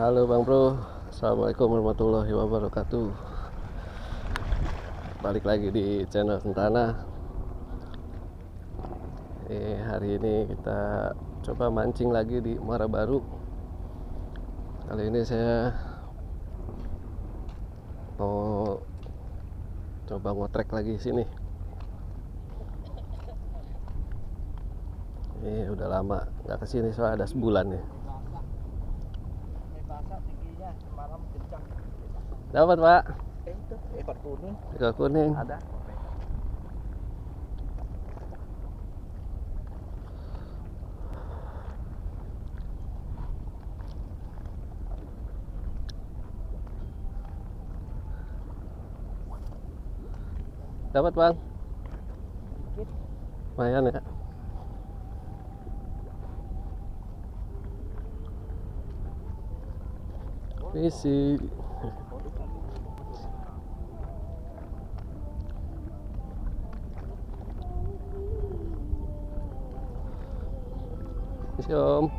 Halo Bang Bro, Assalamualaikum warahmatullahi wabarakatuh. Balik lagi di channel Sentana. Hari ini kita coba mancing lagi di Muara Baru. Kali ini saya mau coba ngotrek lagi sini. Ini udah lama nggak kesini, soalnya ada sebulan nih. Dapat Pak? Itu ekor kuning. Ekor kuning. Ada. Dapat Bang? Dikit. Lumayan ya. Isi. Isi Om.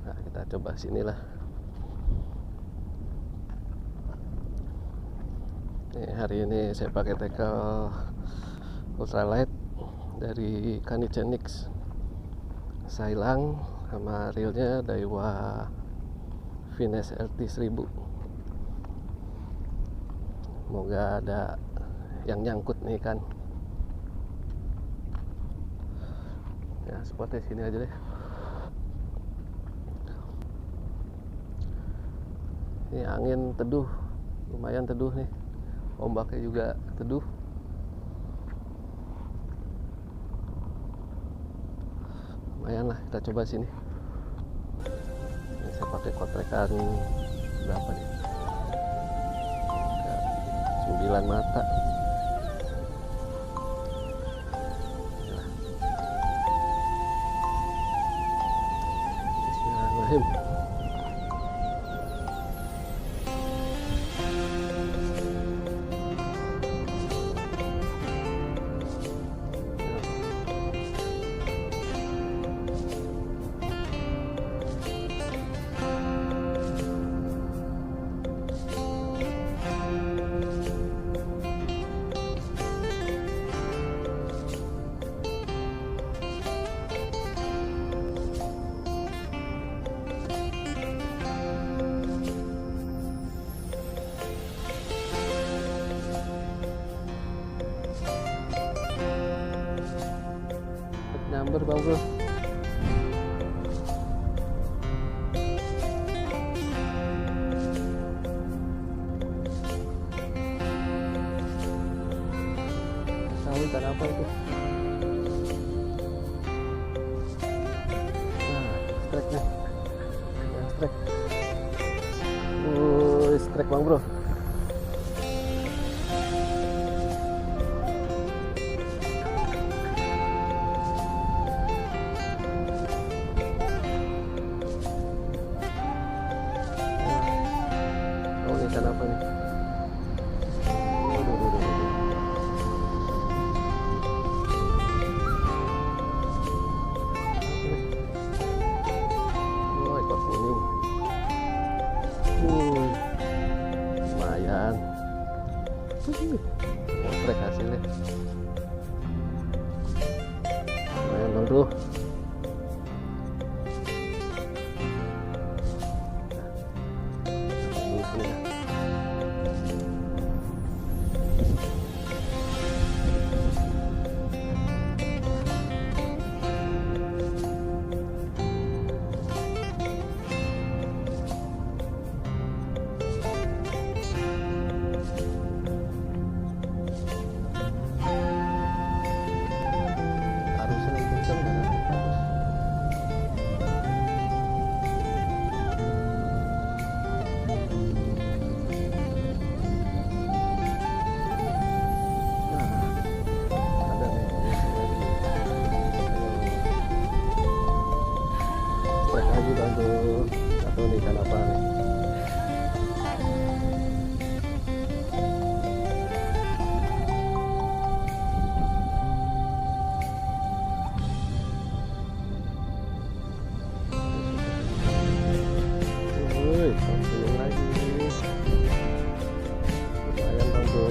Nah, kita coba sinilah. Hari ini saya pakai tackle ultralight dari Canicenix Sailang, sama reelnya Daiwa Finesse LT 1000. Semoga ada yang nyangkut nih kan. Ya spotnya sini aja deh. Ini angin teduh, lumayan teduh nih. Ombaknya juga teduh. Lumayan lah, kita coba sini. Ini saya pakai kotrekan berapa nih? 9 mata. Inilah. Bismillahirrahmanirrahim. Number Bang Bro. Tahu ikan apa itu? Nah, strike nih. Ya, strike. Strike Bang Bro. Ikan apa nih? Oh, ekor kuning. Lumayan. Motrek hasilnya. Lumayan Bang Bro. Wih, senyum lagi. Lumayan dong bro.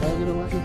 Lagi dong lagi.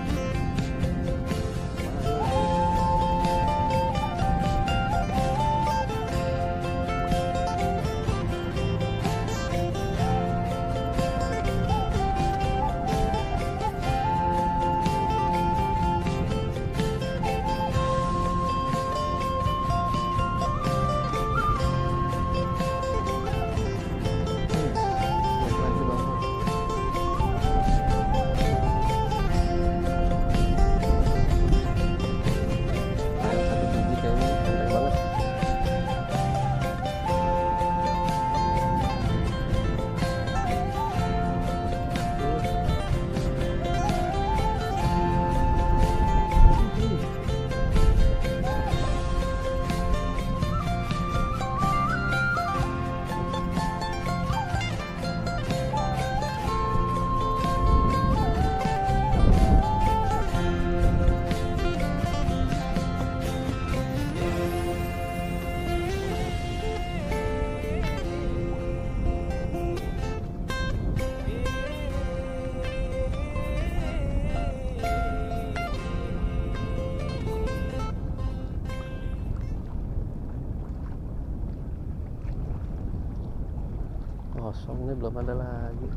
Kosong nih, belum ada lagi.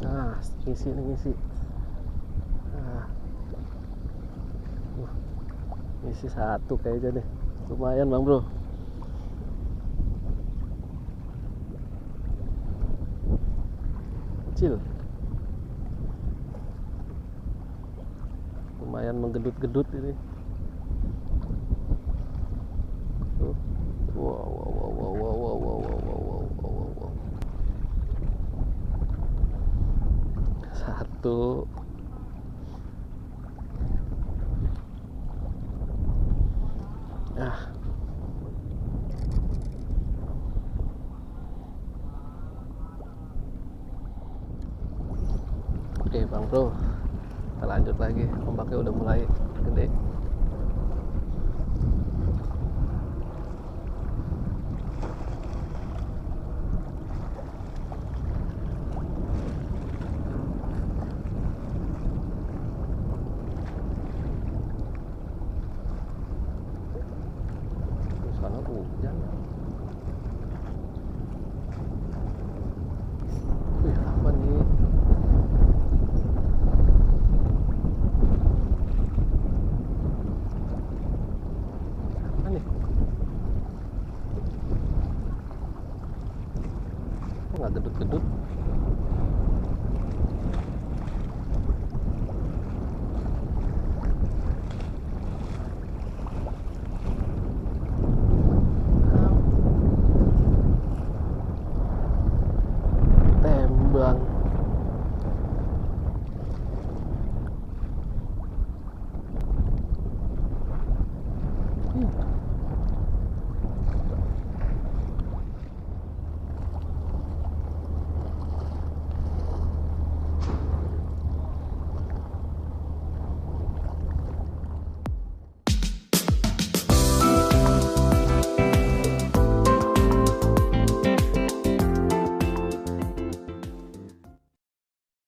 Nah, ngisi nih, ngisi. Nah. Ngisi satu kayaknya deh. Lumayan bang bro. Kecil. Lumayan menggedut-gedut ini. Wow. Satu. Oke bang bro, kita lanjut lagi. Ombaknya udah mulai gede. Sana hujan. Wih, apa nih? Apa nih? Kok nggak gedut-gedut?